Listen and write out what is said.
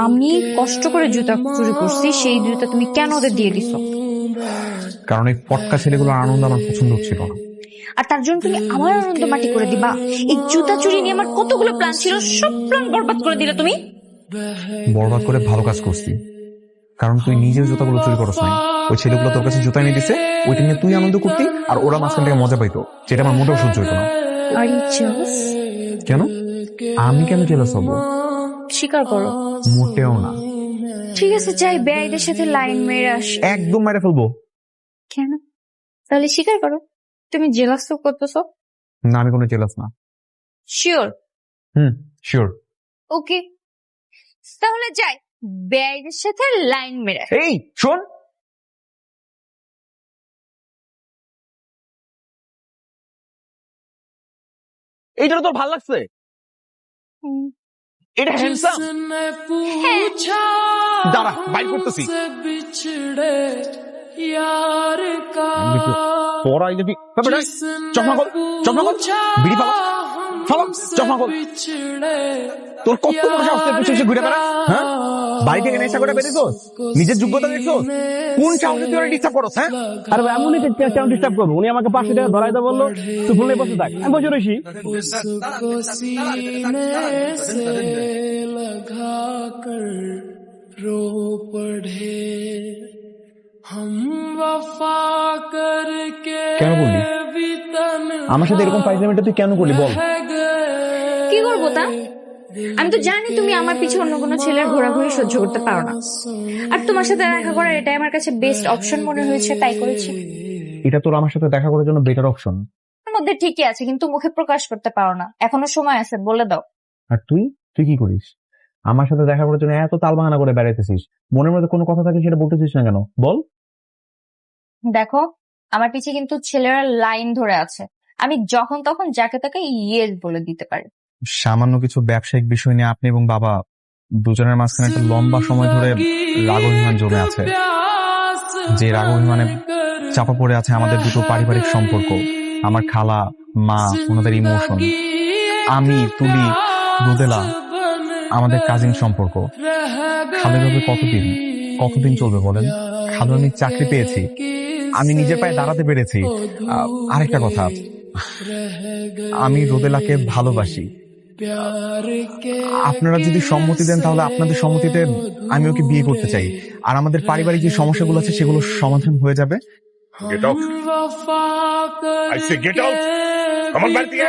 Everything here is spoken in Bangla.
আমি কষ্ট করে জুতা চুরি করছি, সেই জুতা তুমি কেন ওদের দিয়ে দিছো? কারণ এই পটকা ছেলেগুলোর আনন্দ আমার পছন্দ হচ্ছিল না। আর তার জন্য তুমি আমার আনন্দ মাটি করে দিবা? এই জুতা চুরি নিয়ে আমার কতগুলো প্ল্যান ছিল, সব প্ল্যান বরবাদ করে দিলে তুমি। বরবাদ করে ভালো কাজ করছি, কারণ তুই নিজের জুতাগুলো চুরি করছ নাই। ওই ছেলেগুলো তোর কাছে জুতা এনে দিছে, ওইটা নিয়ে তুই আনন্দ করতি আর ওরা মাঝখান থেকে মজা পাইতো, যেটা আমার মোটেও সহ্য হইতো না। আর you jealous? কেন? আমি কেন জেলাস হব? স্বীকার করো। মোটেও না। ঠিক আছে, যাই বেআইদের সাথে লাইন মেরে আস। একদম মেরে ফেলবো। কেন? তাহলে স্বীকার করো, তুমি জেলাস তো করতেছো। না, আমি কোনো জেলাস না। শিওর? শিওর। ওকে, তাহলে যাই বেআইদের সাথে লাইন মেরে আসি। এই শোন, এইটা তোর ভাল লাগছে? এটা হ্যান্ডসাম? দাঁড়া, বাইর করতেছি। পড়াই যদি চশমা কর, চশমা কর, বিড়ি ফালা ফালা, চশমা কর। তোর কত বড় সাহস তুই পিছনে ঘুরে বেড়া? হ্যাঁ, বাড়ি থেকে নেশা করে বেরিয়েছোস? নিজের যোগ্যতা দেখছোস? কোন সাহসে তুই ডিস্টার্ব করছ? হ্যাঁ, আর এমনই কেন ডিস্টার্ব করবো? উনি আমাকে 500 টাকা ধরাই দেওয়া বললো, তুই ফোনে বসে থাক, আমি বসে রয়েছি। কেন করলি? আমার সাথে এরকম ফাইজলামিটা তুই কেন করলি বল? কি করবো তা? আমি তো জানি তুমি আমার পিছনে অন্য কোনো ছেলের ঘোরাঘুরি সহ্য করতে পারো না, আর তোমার সাথে দেখা করার এটাই আমার কাছে বেস্ট অপশন মনে হয়েছে, তাই করেছি। এটা তোর আমার সাথে দেখা করার জন্য বেটার অপশন। এর মধ্যে ঠিকই আছে, কিন্তু মুখে প্রকাশ করতে পারো না, এখনো সময় আছে, বলে দাও। আর তুই তুই কি করিস? আমার সাথে দেখা করার জন্য এত তালবাহানা করে বেড়াইতেছিস, মনের মধ্যে কোনো কথা থাকে সেটা বলতেছিস না কেন বল? দেখো, আমার পিছে কিন্তু ছেলেরা লাইন ধরে আছে, আমি যখন তখন যাকে তাকে ইয়েস বলে দিতে পারি। সামান্য কিছু ব্যবসায়িক বিষয় নিয়ে আপনি এবং বাবা দুজনের মাঝখানে একটা লম্বা সময় ধরে রাগ অভিমান জমে আছে, যে রাগ অভিমানে চাপা পড়ে আছে আমাদের দুটো পারিবারিক সম্পর্ক, আমার খালা মা ওনাদের ইমোশন, আমি তুলি রুদেলা আমাদের কাজিন সম্পর্ক। খালেভাবে কতদিন চলবে বলেন? খালু আমি চাকরি পেয়েছি, আমি নিজের পায়ে দাঁড়াতে পেরেছি। আরেকটা কথা, আমি রোদেলাকে ভালোবাসি। আপনারা যদি সম্মতি দেন তাহলে আপনাদের সম্মতিতে আমি ওকে বিয়ে করতে চাই, আর আমাদের পারিবারিক যে সমস্যাগুলো আছে সেগুলো সমাধান হয়ে যাবে। Get out. I say get out. Come on, back the